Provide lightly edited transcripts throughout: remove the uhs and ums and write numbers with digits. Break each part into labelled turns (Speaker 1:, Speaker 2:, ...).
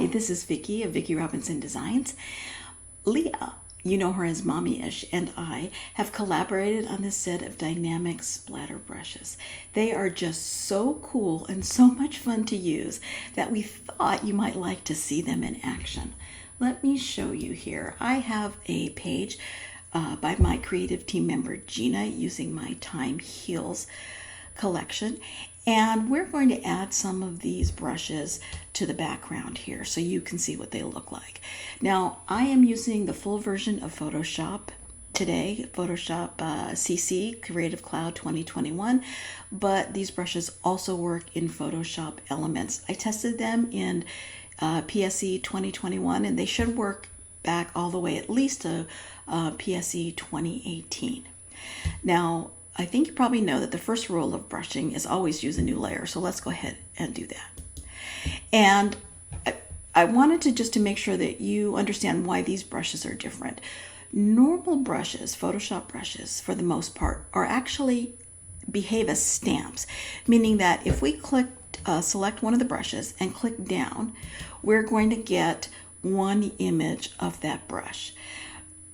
Speaker 1: Hi, this is Vicki of Vicki Robinson Designs. Leah, you know her as Mommyish, and I have collaborated on this set of Dynamic Splatter Brushes. They are just so cool and so much fun to use that we thought you might like to see them in action. Let me show you here. I have a page by my creative team member Gina using my Time Heals collection, and we're going to add some of these brushes to the background here so you can see what they look like. Now, I am using the full version of Photoshop today, Photoshop CC Creative Cloud 2021, but these brushes also work in Photoshop Elements. I tested them in PSE 2021, and they should work back all the way at least to PSE 2018. Now, I think you probably know that the first rule of brushing is always use a new layer. So let's go ahead and do that. And I wanted to just to make sure that you understand why these brushes are different. Normal brushes, Photoshop brushes, for the most part, are actually behave as stamps, meaning that if we select one of the brushes and click down, we're going to get one image of that brush.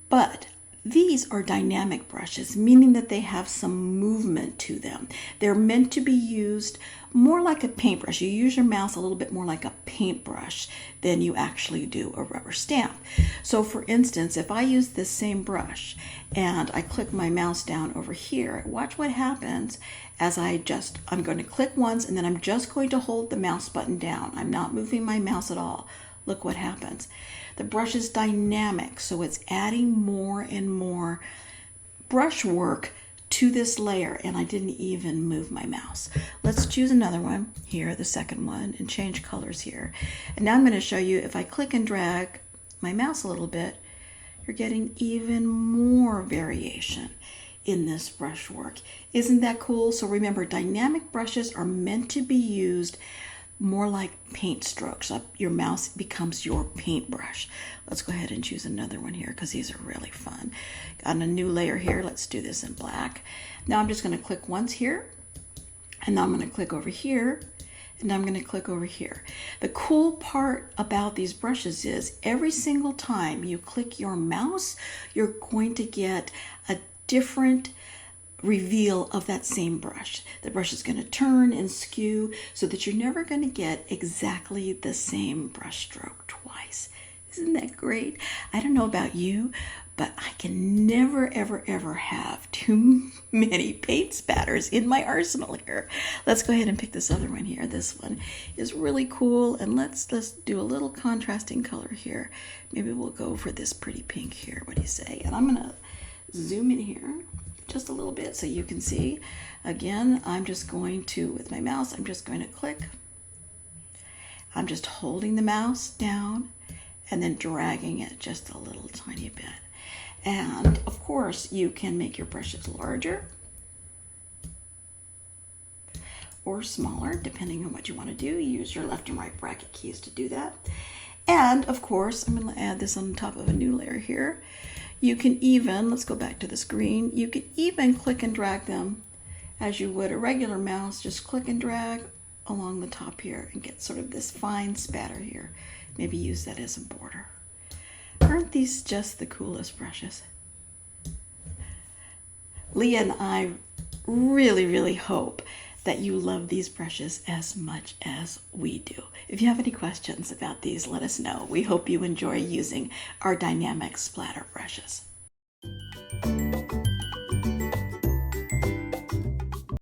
Speaker 1: But these are dynamic brushes, meaning that they have some movement to them. They're meant to be used more like a paintbrush. You use your mouse a little bit more like a paintbrush than you actually do a rubber stamp. So for instance, if I use this same brush and I click my mouse down over here, watch what happens as I'm going to click once and then I'm just going to hold the mouse button down. I'm not moving my mouse at all. Look what happens. The brush is dynamic, so it's adding more and more brush work to this layer, and I didn't even move my mouse. Let's choose another one here, the second one, and change colors here. And now I'm going to show you, if I click and drag my mouse a little bit, you're getting even more variation in this brush work. Isn't that cool? So remember, dynamic brushes are meant to be used more like paint strokes. Your mouse becomes your paintbrush. Let's go ahead and choose another one here because these are really fun. Got a new layer here. Let's do this in black. Now I'm just going to click once here, and now I'm going to click over here, and I'm going to click over here. The cool part about these brushes is every single time you click your mouse, you're going to get a different reveal of that same brush. The brush is going to turn and skew so that you're never going to get exactly the same brush stroke twice. Isn't that great? I don't know about you, but I can never, ever, ever have too many paint spatters in my arsenal here. Let's go ahead and pick this other one here. This one is really cool, and let's do a little contrasting color here. Maybe we'll go for this pretty pink here. What do you say? And I'm going to zoom in here just a little bit so you can see. Again, I'm just going to, with my mouse, I'm just going to click. I'm just holding the mouse down and then dragging it just a little tiny bit. And of course, you can make your brushes larger or smaller, depending on what you want to do. Use your left and right bracket keys to do that. And of course, I'm going to add this on top of a new layer here. You can even, let's go back to the screen, you can even click and drag them as you would a regular mouse. Just click and drag along the top here and get sort of this fine spatter here. Maybe use that as a border. Aren't these just the coolest brushes? Leah and I really, really hope that you love these brushes as much as we do. If you have any questions about these, let us know. We hope you enjoy using our dynamic splatter brushes.